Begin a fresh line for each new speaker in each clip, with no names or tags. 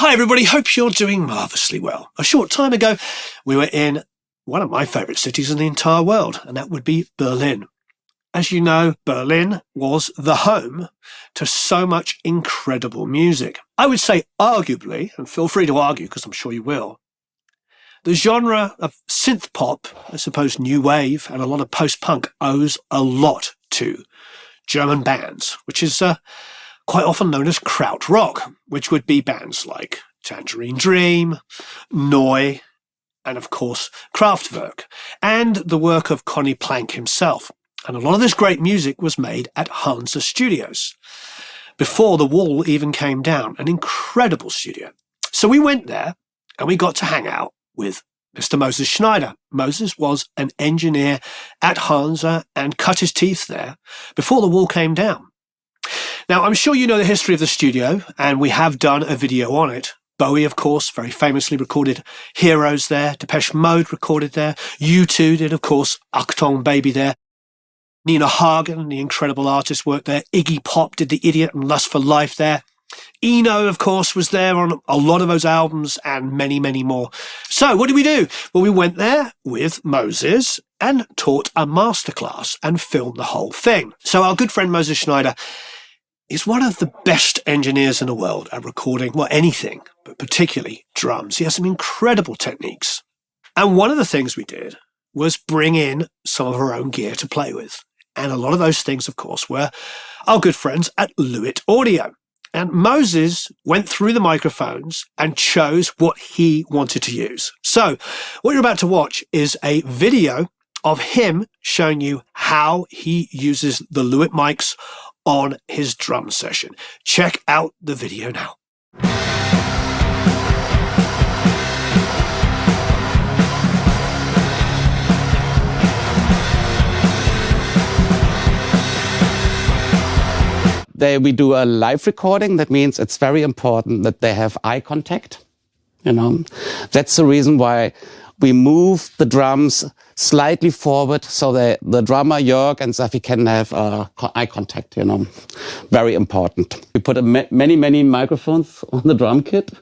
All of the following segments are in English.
Hi everybody, hope you're doing marvellously well. A short time ago, we were in one of my favourite cities in the entire world, and that would be Berlin. As you know, Berlin was the home to so much incredible music. I would say arguably, and feel free to argue because I'm sure you will, the genre of synth pop, I suppose new wave, and a lot of post-punk owes a lot to German bands, which is quite often known as krautrock, which would be bands like Tangerine Dream, Neu, and of course Kraftwerk, and the work of Conny Plank himself. And a lot of this great music was made at Hansa Studios, before the wall even came down, an incredible studio. So we went there and we got to hang out with Mr. Moses Schneider. Moses was an engineer at Hansa and cut his teeth there before the wall came down. Now, I'm sure you know the history of the studio, and we have done a video on it. Bowie, of course, very famously recorded Heroes there. Depeche Mode recorded there. U2 did, of course, Achtung Baby there. Nina Hagen, the incredible artist, worked there. Iggy Pop did The Idiot and Lust for Life there. Eno, of course, was there on a lot of those albums and many, many more. So what did we do? Well, we went there with Moses and taught a masterclass and filmed the whole thing. So our good friend Moses Schneider is one of the best engineers in the world at recording, well, anything, but particularly drums. He has some incredible techniques. And one of the things we did was bring in some of our own gear to play with. And a lot of those things, of course, were our good friends at Lewit Audio. And Moses went through the microphones and chose what he wanted to use. So what you're about to watch is a video of him showing you how he uses the Lewit mics on his drum session. Check out the video now.
We do a live recording. That means it's very important that they have eye contact. That's the reason why we move the drums slightly forward so that the drummer Jörg and Safi can have eye contact. Very important. We put many microphones on the drum kit.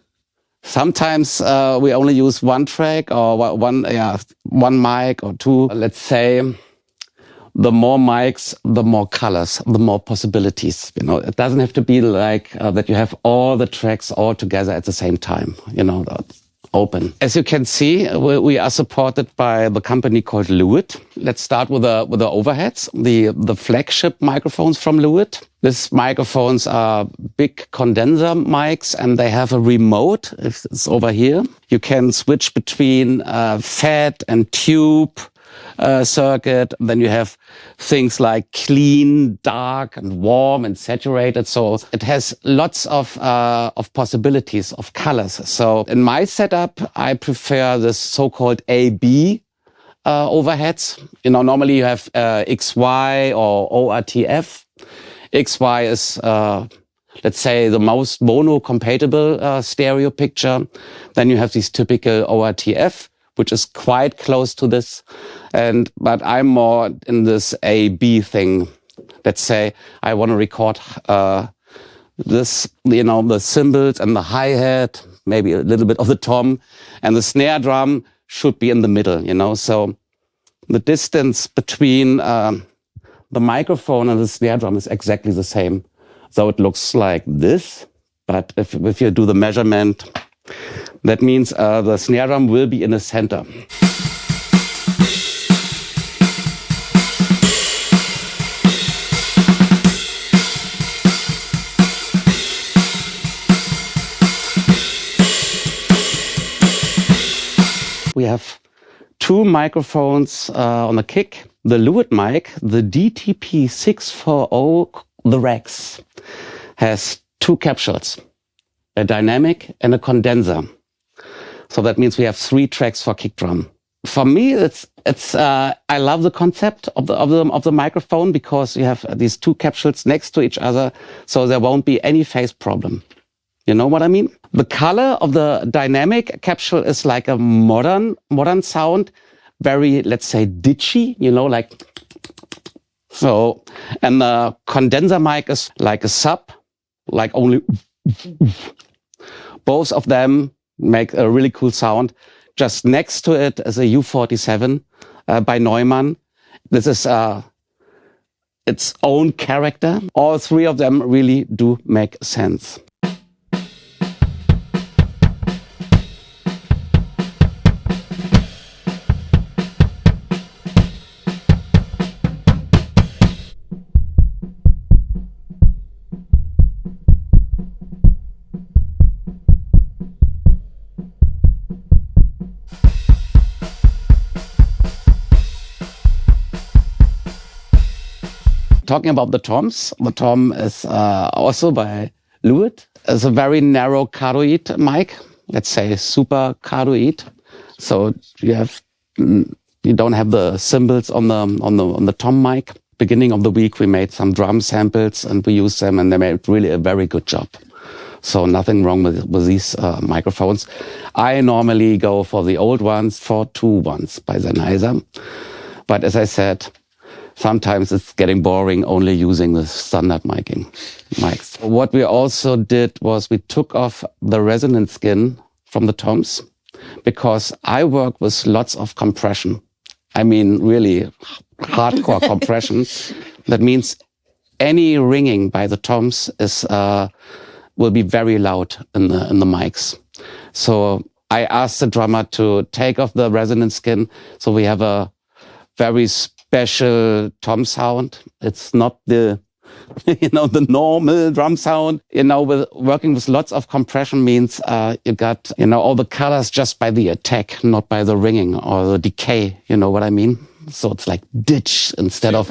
Sometimes we only use one track or one mic or two. Let's say, the more mics, the more colors, the more possibilities. It doesn't have to be like that you have all the tracks all together at the same time. Open. As you can see, we are supported by the company called Lewit. Let's start with the overheads, the flagship microphones from Lewit. These microphones are big condenser mics, and they have a remote. If it's over here, you can switch between fat and tube circuit. Then you have things like clean, dark, and warm and saturated. So it has lots of possibilities of colors. So in my setup, I prefer this so-called AB overheads. Normally you have XY or ORTF. XY is let's say the most mono-compatible stereo picture. Then you have these typical ORTF, which is quite close to this. But I'm more in this A-B thing. Let's say I want to record this, the cymbals and the hi-hat, maybe a little bit of the tom, and the snare drum should be in the middle, So the distance between the microphone and the snare drum is exactly the same. So it looks like this, but if you do the measurement, that means the snare drum will be in the center. We have two microphones on the kick. The Lewit mic, the DTP640, the Rex, has two capsules, a dynamic and a condenser. So that means we have 3 tracks for kick drum. For me, I love the concept of the microphone because you have these 2 capsules next to each other, so there won't be any phase problem. You know what I mean? The color of the dynamic capsule is like a modern sound, very, let's say, ditchy, like so. And the condenser mic is like a sub, like only Both of them make a really cool sound. Just next to it is a U47 by Neumann. This is its own character. All three of them really do make sense. Talking about the toms, the tom is also by Lewit. It's a very narrow cardioid mic, let's say super cardioid. So you don't have the cymbals on the tom mic. Beginning of the week, we made some drum samples and we used them, and they made really a very good job. So nothing wrong with these microphones. I normally go for the old ones, 4.2 ones by Sennheiser. But as I said, sometimes it's getting boring only using the standard mics. What we also did was we took off the resonance skin from the toms because I work with lots of compression. I mean, really hardcore compression. That means any ringing by the toms will be very loud in the mics. So I asked the drummer to take off the resonance skin so we have a very special tom sound. It's not the, the normal drum sound. With working with lots of compression means you got, all the colors just by the attack, not by the ringing or the decay. You know what I mean? So it's like ditch instead of.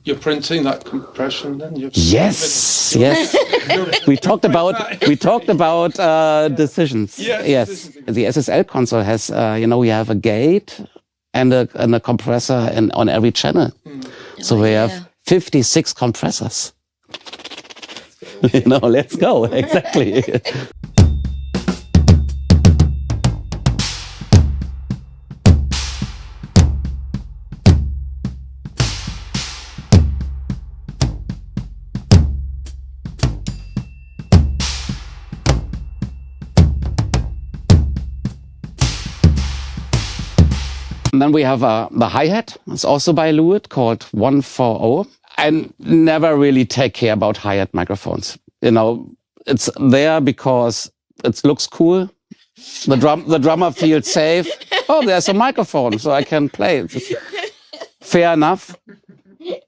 You're printing that compression then?
Yes. We talked about decisions. Yes. The SSL console has, we have a gate and a compressor on every channel. So we have 56 compressors. Let's go. Exactly. And then we have the hi-hat. It's also by Lewit, called 140. I never really take care about hi-hat microphones. It's there because it looks cool. The drummer feels safe. Oh, there's a microphone, so I can play. Fair enough.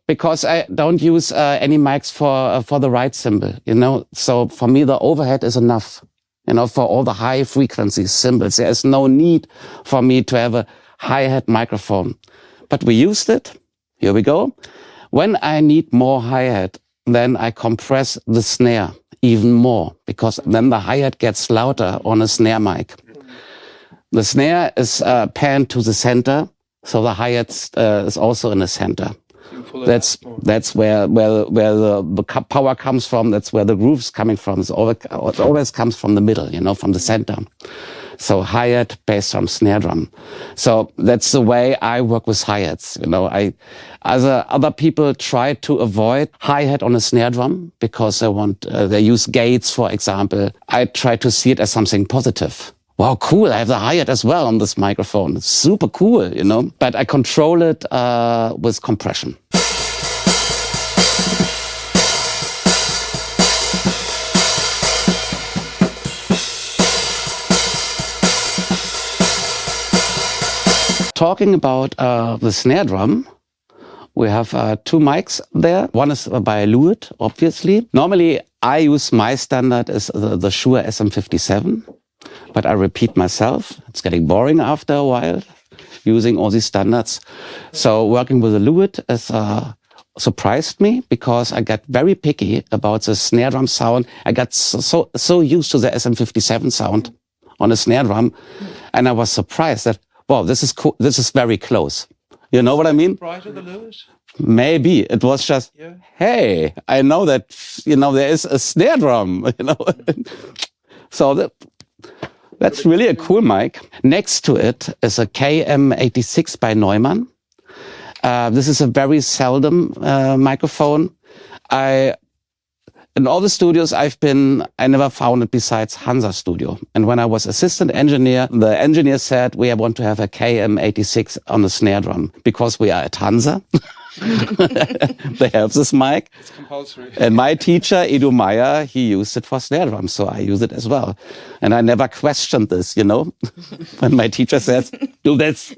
Because I don't use any mics for the right cymbal. So for me, the overhead is enough. For all the high frequency cymbals, there is no need for me to have a hi-hat microphone. But we used it. Here we go. When I need more hi-hat, then I compress the snare even more, because then the hi-hat gets louder on a snare mic. The snare is panned to the center, so the hi-hat is also in the center. That's where the power comes from. That's where the groove's coming from. It always comes from the middle, from the center. So hi-hat, bass drum, snare drum. So that's the way I work with hi-hats. Other people try to avoid hi-hat on a snare drum because they use gates, for example. I try to see it as something positive. Wow, cool, I have the hi-hat as well on this microphone. It's super cool, But I control it with compression. Talking about the snare drum, we have two mics there. One is by Lewit, obviously. Normally, I use my standard as the Shure SM57, but I repeat myself. It's getting boring after a while, using all these standards. So working with the Lewit has surprised me because I got very picky about the snare drum sound. I got so used to the SM57 sound on a snare drum, and I was surprised that, wow, this is cool. This is very close. You know what I mean?
Brighter the Lewit?
Maybe it was just, hey, I know that, there is a snare drum, So that's really a cool mic. Next to it is a KM86 by Neumann. This is a very seldom microphone. in all the studios I've been, I never found it besides Hansa Studio. And when I was assistant engineer, the engineer said we want to have a KM86 on the snare drum because we are at Hansa. They have this mic.
It's compulsory.
And my teacher, Edu Meyer, he used it for snare drum, so I use it as well. And I never questioned this, you know, when my teacher says, do this.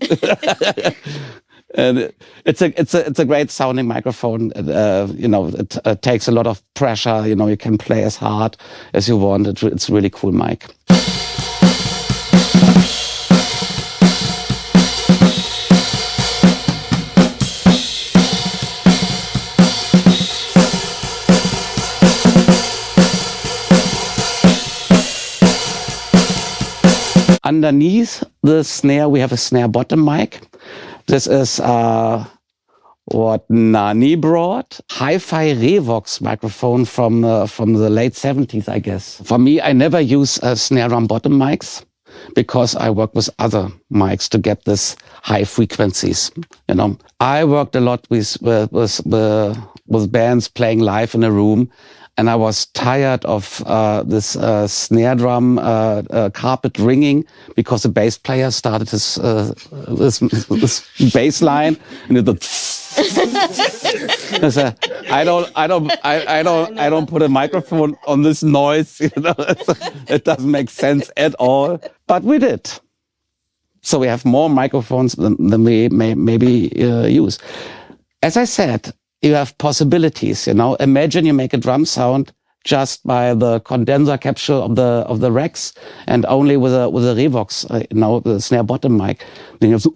And it's a great sounding microphone. You know, it takes a lot of pressure. You know, you can play as hard as you want. It's a really cool mic. Underneath the snare, we have a snare bottom mic. This is what Nani brought. Hi-Fi Revox microphone from the late 70s, I guess. For me, I never use snare drum bottom mics because I work with other mics to get this high frequencies. You know, I worked a lot with bands playing live in a room. And I was tired of this snare drum carpet ringing because the bass player started this bass line, and I don't put a microphone on this noise. You know, it doesn't make sense at all. But we did. So we have more microphones than we maybe use. As I said, you have possibilities, you know. Imagine you make a drum sound just by the condenser capsule of the racks and only with a Revox, you know, the snare bottom mic. Then you have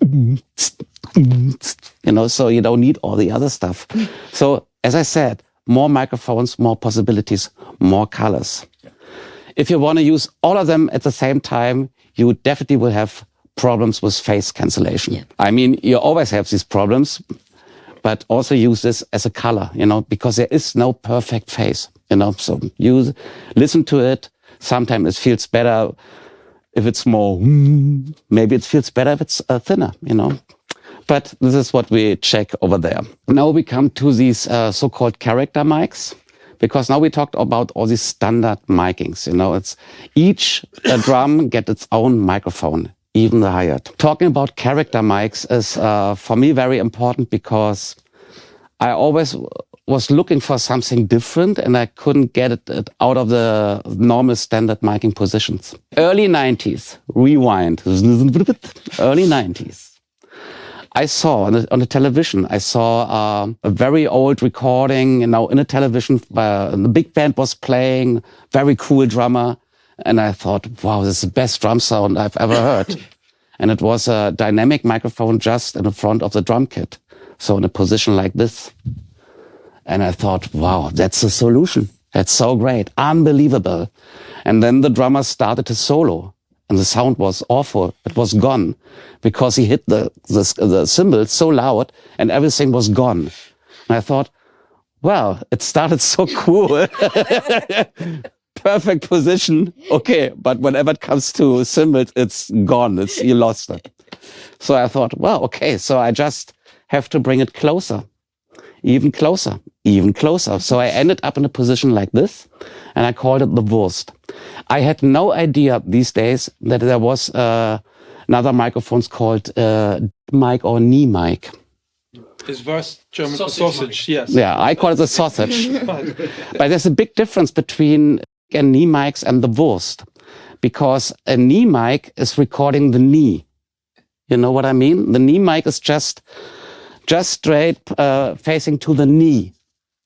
you know, so you don't need all the other stuff. So as I said, more microphones, more possibilities, more colors. If you want to use all of them at the same time, you definitely will have problems with phase cancellation. Yeah. I mean, you always have these problems. But also use this as a color, you know, because there is no perfect phase, you know. So you listen to it. Sometimes it feels better if it's more, maybe it feels better if it's thinner, you know. But this is what we check over there. Now we come to these so-called character mics, because now we talked about all these standard micings, you know. It's each drum gets its own microphone. Even the hired. Talking about character mics is, for me, very important because I always was looking for something different and I couldn't get it out of the normal standard miking positions. Early 90s, rewind, early 90s. I saw on the television, I saw a very old recording, you know, in a television, the big band was playing, very cool drummer. And I thought, wow, this is the best drum sound I've ever heard. And it was a dynamic microphone just in the front of the drum kit. So in a position like this. And I thought, wow, that's the solution. That's so great. Unbelievable. And then the drummer started to solo. And the sound was awful. It was gone. Because he hit the cymbals so loud and everything was gone. And I thought, well, it started so cool. Perfect position. Okay, but whenever it comes to cymbals, it's gone. You lost it. So I thought, well, okay, so I just have to bring it closer. Even closer. Even closer. So I ended up in a position like this, and I called it the Wurst. I had no idea these days that there was another microphones called mic or knee mic.
Is Wurst German for sausage? Yes.
Yeah, I call it the sausage. But there's a big difference between knee mics and the Wurst, because a knee mic is recording the knee. You know what I mean? The knee mic is just straight facing to the knee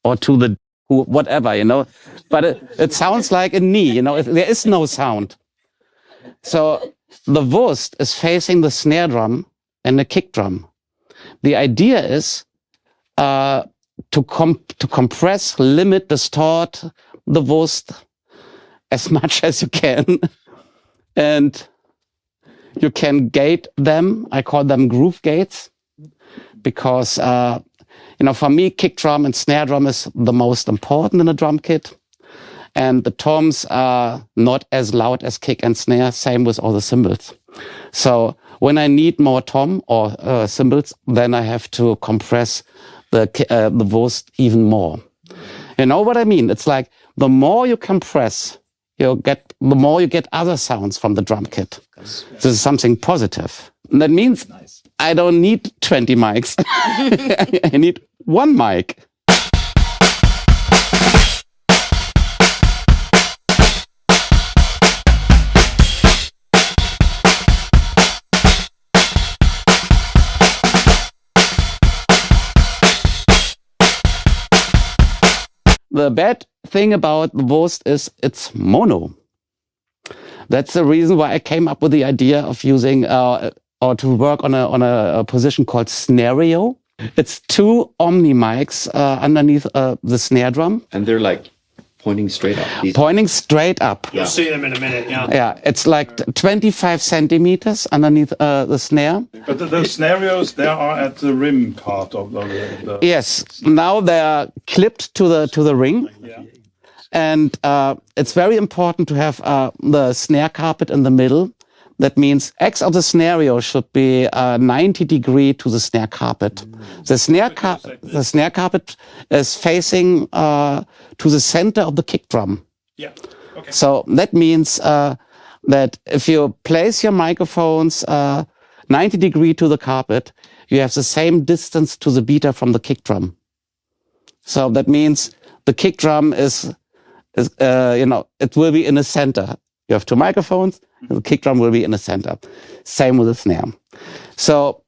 or to the whatever, you know. But it sounds like a knee, you know. There is no sound. So the Wurst is facing the snare drum and the kick drum. The idea is to compress, limit, distort the Wurst as much as you can, and you can gate them. I call them groove gates, because you know, for me, kick drum and snare drum is the most important in a drum kit, and the toms are not as loud as kick and snare. Same with all the cymbals. So when I need more tom or cymbals, then I have to compress the Wurst even more. You know what I mean? It's like the more you compress, the more you get other sounds from the drum kit. This is something positive. And that means I don't need 20 mics. I need one mic. The bad thing about the Wurst is it's mono. That's the reason why I came up with the idea of using or to work on a position called stereo. It's two Omni mics underneath the snare drum.
And they're like pointing straight up.
Pointing straight up.
You'll see them in a minute, yeah.
Yeah, it's like 25 centimeters underneath the snare.
But those scenarios, they are at the rim part of the
Yes, now they are clipped to the ring.
Yeah.
And it's very important to have the snare carpet in the middle. That means X of the scenario should be 90 degrees to the snare carpet. The snare carpet is facing to the center of the kick drum.
Yeah. Okay.
So that means that if you place your microphones 90 degrees to the carpet, you have the same distance to the beater from the kick drum. So that means the kick drum is it will be in the center. You have two microphones, the kick drum will be in the center. Same with the snare. So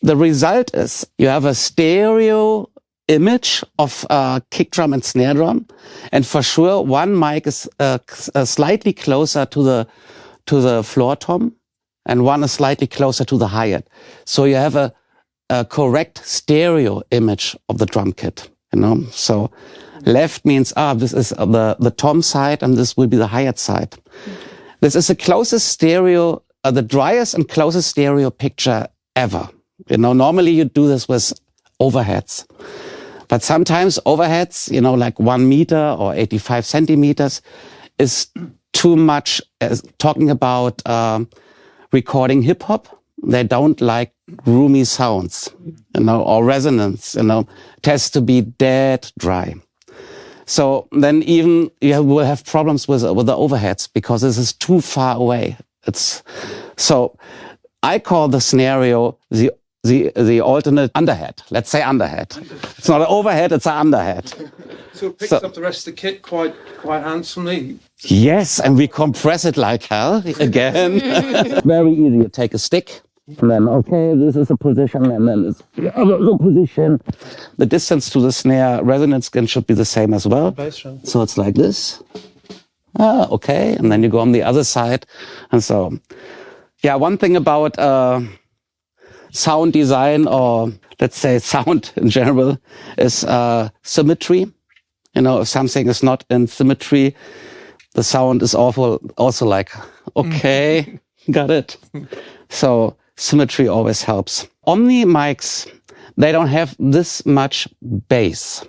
the result is you have a stereo image of kick drum and snare drum, and for sure one mic is slightly closer to the floor tom, and one is slightly closer to the hi-hat. So you have a correct stereo image of the drum kit. So left means this is the tom side, and this will be the hi-hat side. This is the closest stereo, the driest and closest stereo picture ever. Normally you do this with overheads, but sometimes overheads, like 1 meter or 85 centimeters is too much. Talking about recording hip hop, they don't like roomy sounds, or resonance, it has to be dead dry. So then even you will have problems with the overheads because this is too far away. So I call the scenario the alternate underhead. Let's say underhead. It's not an overhead, it's an underhead.
So it picks up the rest of the kit quite handsomely.
Yes, and we compress it like hell again. Very easy. You take a stick. And then, okay, this is a position, and then it's the other position. The distance to the snare resonance skin should be the same as well. So it's like this. Okay, and then you go on the other side. And so, yeah, one thing about sound design, or let's say sound in general, is symmetry. If something is not in symmetry, the sound is also like, okay, got it. So symmetry always helps. Omni mics, they don't have this much bass,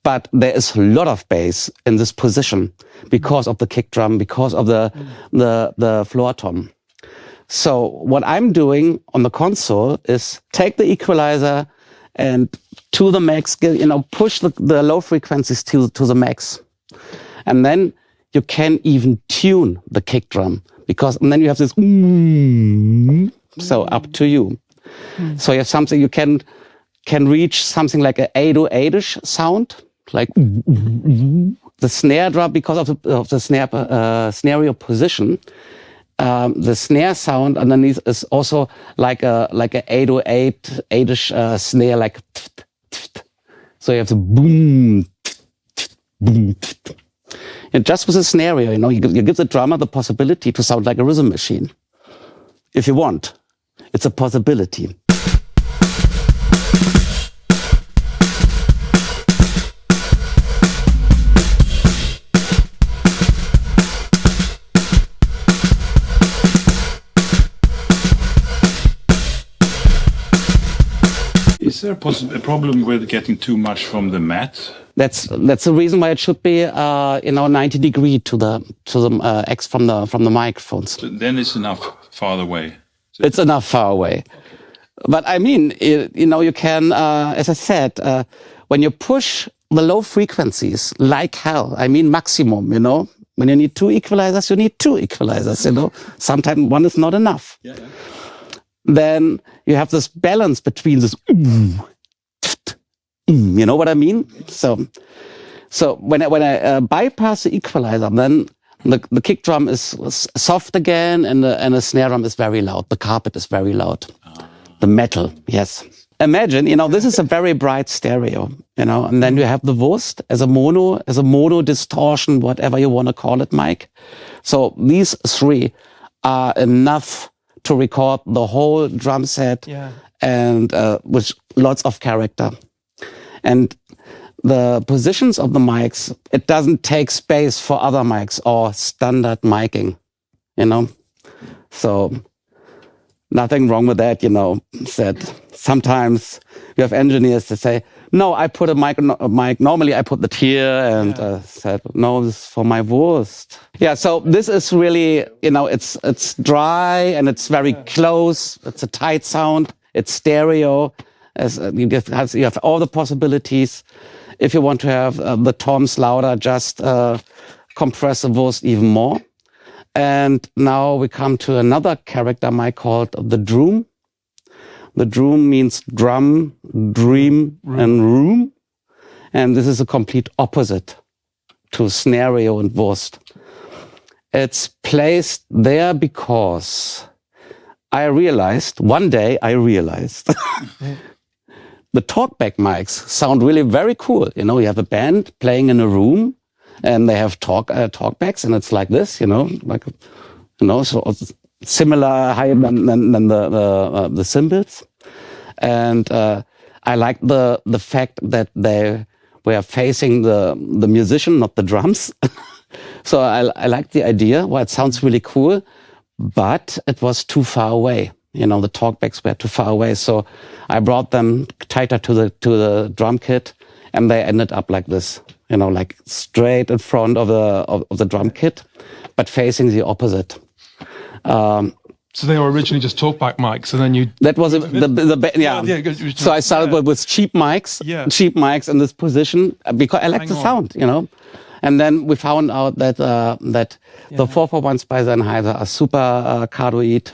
but there is a lot of bass in this position because of the kick drum, because of the floor tom. So what I'm doing on the console is take the equalizer and to the max, push the low frequencies to the max. And then you can even tune the kick drum, and then you have this, so up to you. So you have something, you can reach something like an 808-ish sound, like the snare drum, because of the snare stereo position. The snare sound underneath is also like a 808-ish snare, like. So you have the boom, boom. And just with a scenario, you give the drummer the possibility to sound like a rhythm machine. If you want, it's a possibility.
Is there a problem with getting too much from the mat?
That's the reason why it should be 90 degrees to the X from the microphones.
So then it's enough farther away.
It's enough far away. But I mean, you can, as I said, when you push the low frequencies, like hell. I mean, maximum, you know. When you need 2 equalizers, you need 2 equalizers, you know. Sometimes one is not enough. Yeah. Then you have this balance between this, you know what I mean? So when I bypass the equalizer, then the kick drum is soft again, and the snare drum is very loud. The carpet is very loud. The metal, yes. Imagine, you know, this is a very bright stereo, you know, and then you have the Wurst as a mono distortion, whatever you want to call it, mic. So these 3 are enough to record the whole drum set, and with lots of character. And the positions of the mics, it doesn't take space for other mics or standard miking, you know. So nothing wrong with that, you know. Said sometimes you have engineers that say, no, I put a mic normally I put it here, and said, no, this is for my Wurst. Yeah, so this is really, you know, it's dry and it's very close. It's a tight sound. It's stereo. As you have all the possibilities. If you want to have the toms louder, just compress the Wurst even more. And now we come to another character mic called the Droom. The Droom means drum, dream, and room. And this is a complete opposite to stereo and Wurst. It's placed there because one day I realized the talkback mics sound really very cool. You know, you have a band playing in a room, and they have talkbacks, and it's like this, you know, like, you know, so similar high than the cymbals. And I like the fact that they were facing the musician, not the drums. So I like the idea. Well, it sounds really cool, but it was too far away. You know, the talkbacks were too far away. So I brought them tighter to the drum kit, and they ended up like this. You know, like straight in front of the drum kit, but facing the opposite.
So they were originally just talkback mics, and then you... That was
So I started with cheap mics in this position, because I like the sound, you know. And then we found out that the 441s by Sennheiser are super cardioid.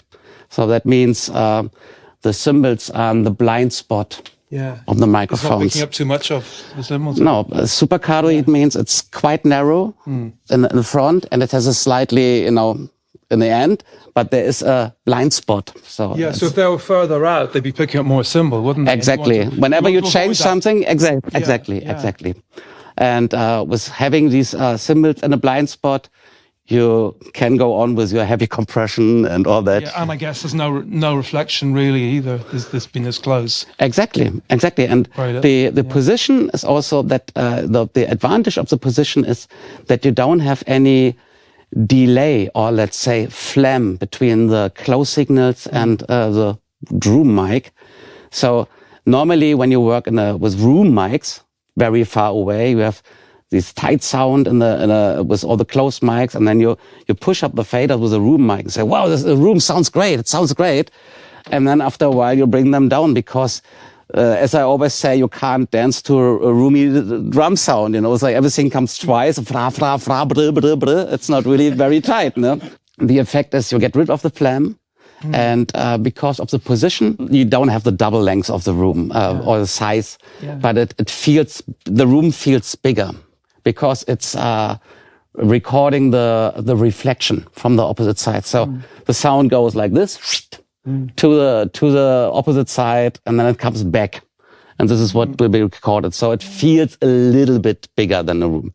So that means the cymbals are in the blind spot of the microphones.
It's not picking up too much of the cymbals?
No, super cardioid means it's quite narrow in the front, and it has a slightly, you know, in the end, but there is a blind spot. So
so if they were further out, they'd be picking up more cymbal, wouldn't they?
Exactly. Whenever you change something, exactly. And with having these cymbals in a blind spot, you can go on with your heavy compression and all that.
Yeah, and I guess there's no reflection really either. There's been this close.
Exactly. And the position is also that the advantage of the position is that you don't have any delay, or let's say phlegm, between the close signals and the room mic. So normally when you work with room mics very far away, you have this tight sound with all the close mics, and then you push up the fader with a room mic and say, wow, the room sounds great, it sounds great. And then after a while you bring them down, because as I always say, you can't dance to a roomy drum sound, you know. It's like everything comes twice, fra, fra, fra, brr, brr, brr. It's not really very tight, no? The effect is you get rid of the phlegm, and because of the position, you don't have the double length of the room or the size, but the room feels bigger, because it's recording the reflection from the opposite side. So the sound goes like this, to the opposite side, and then it comes back, and this is what will be recorded. So it feels a little bit bigger than the room.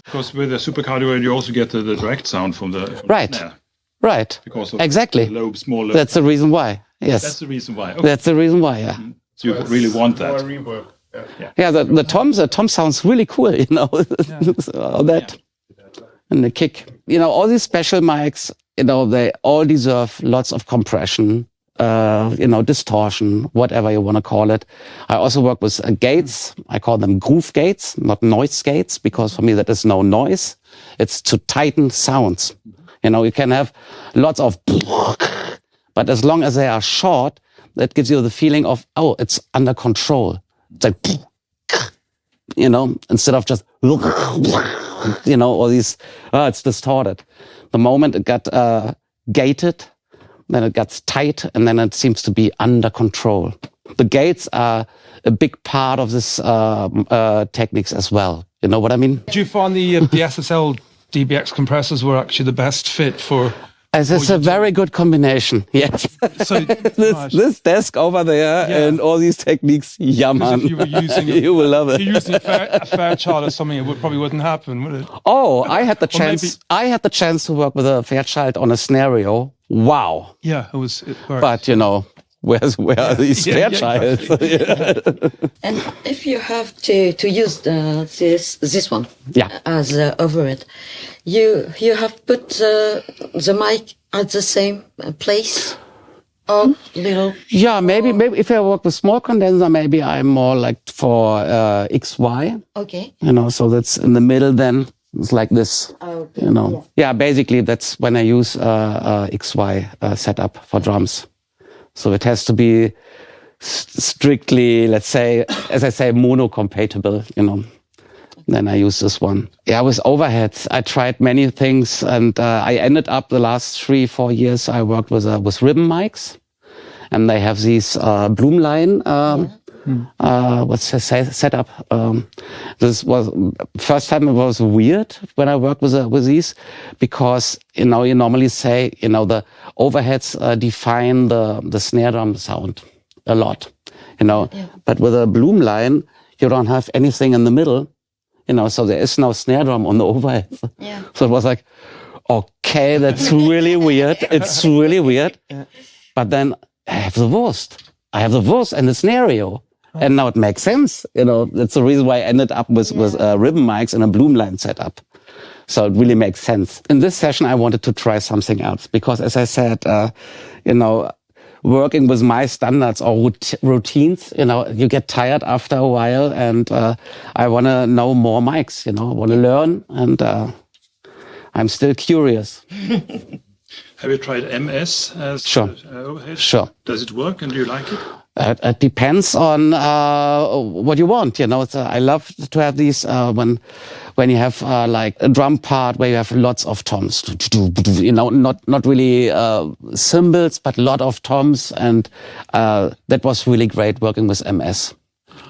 Because with the supercardioid, you also get the direct sound from the snare.
Right.
Because of
exactly.
The lobe, small lobe.
That's the reason why. Yes.
That's the reason why. Okay.
That's the reason why. Yeah.
So you really want that.
Yeah. The tom sounds really cool. You know, all that, and the kick. You know, all these special mics. You know, they all deserve lots of compression. distortion, whatever you want to call it. I also work with gates. I call them groove gates, not noise gates, because for me that is no noise. It's to tighten sounds. You can have lots of, but as long as they are short, that gives you the feeling of, oh, it's under control. It's like, instead of just, all these, it's distorted. The moment it got gated, then it gets tight, and then it seems to be under control. The gates are a big part of this techniques as well. You know what I mean?
Do you find the SSL DBX compressors were actually the best fit for?
It's a very good combination. Yes.
So
this desk over there and all these techniques, yeah, man.
If you were using
you will love it.
If you're using a Fairchild or something, it probably wouldn't happen, would it?
Oh, I had the chance. I had the chance to work with a Fairchild on a scenario. Wow.
Yeah, it worked.
But where are these Fairchilds?
And if you have to use this one as overhead, you have put the mic at the same place or little.
Yeah, maybe if I work with small condenser, maybe I'm more like for XY.
Okay.
So that's in the middle. Then it's like this.
Okay.
Yeah, basically that's when I use XY setup for drums. So it has to be strictly, let's say, as I say, mono-compatible, Then I use this one. Yeah, with overheads, I tried many things, and I ended up the last 3-4 years, I worked with ribbon mics, and they have these Bloomline, setup. This was first time it was weird when I worked with these, because you normally say the overheads define the snare drum sound a lot, But with a Bloomline, you don't have anything in the middle, so there is no snare drum on the overhead.
Yeah.
So it was like, okay, that's really weird. It's really weird. But then I have the Wurst. and the scenario. And now it makes sense. That's the reason why I ended up with ribbon mics and a Bloomline setup. So it really makes sense. In this session, I wanted to try something else because, as I said, working with my standards or routines, you get tired after a while, and I want to know more mics. I want to learn, and I'm still curious.
Have you tried MS as
Sure.
overhead?
Sure.
Does it work, and do you like it?
It depends on what you want. I love to have these when you have like a drum part where you have lots of toms. Not really cymbals, but a lot of toms, and that was really great working with MS.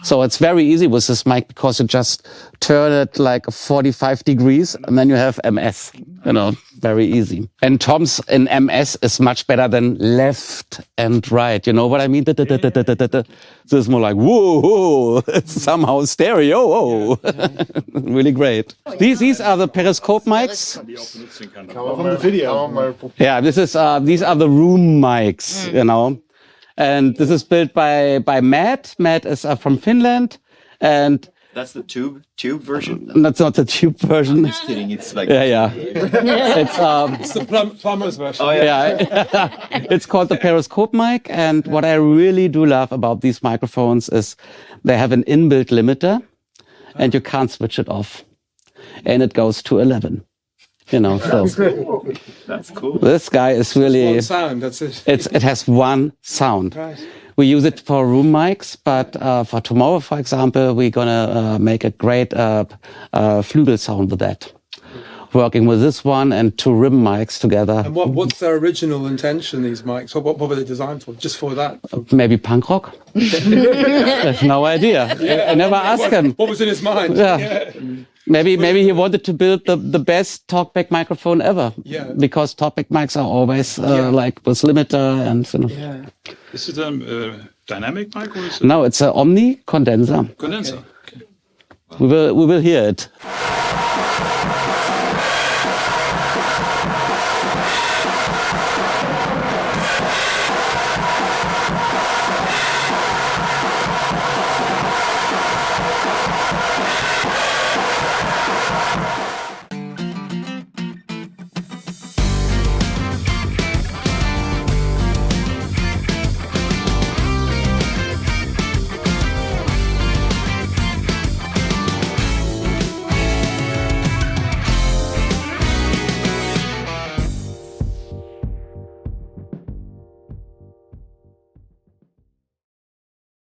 So it's very easy with this mic because you just turn it like 45 degrees and then you have MS, very easy. And toms in MS is much better than left and right. You know what I mean? This is more like, whoa, it's somehow stereo. Whoa. Really great. These are the periscope mics.
From the video.
Yeah, these are the room mics, And this is built by Matt. Matt is from Finland, and
That's the tube version.
That's not the tube version.
I'm just kidding. It's like
It's the plumber's version.
Oh yeah.
It's called the periscope mic. And what I really do love about these microphones is they have an inbuilt limiter, and you can't switch it off, and it goes to 11. So
That's cool.
this guy is really
One sound, that's it.
It has one sound.
Right.
We use it for room mics, but for tomorrow, for example, we're gonna make a great flugel sound with that. Working with this one and 2 ribbon mics together.
And what's their original intention, these mics? What were they designed for? Just for that?
Maybe punk rock? I have no idea. I never asked him.
What was in his mind?
Yeah. Maybe he wanted to build the best talkback microphone ever.
Yeah.
Because talkback mics are always like with limiter and.
Yeah.
Is it a dynamic mic or is it
No, it's an Omni condenser.
condenser? Okay.
We will hear it.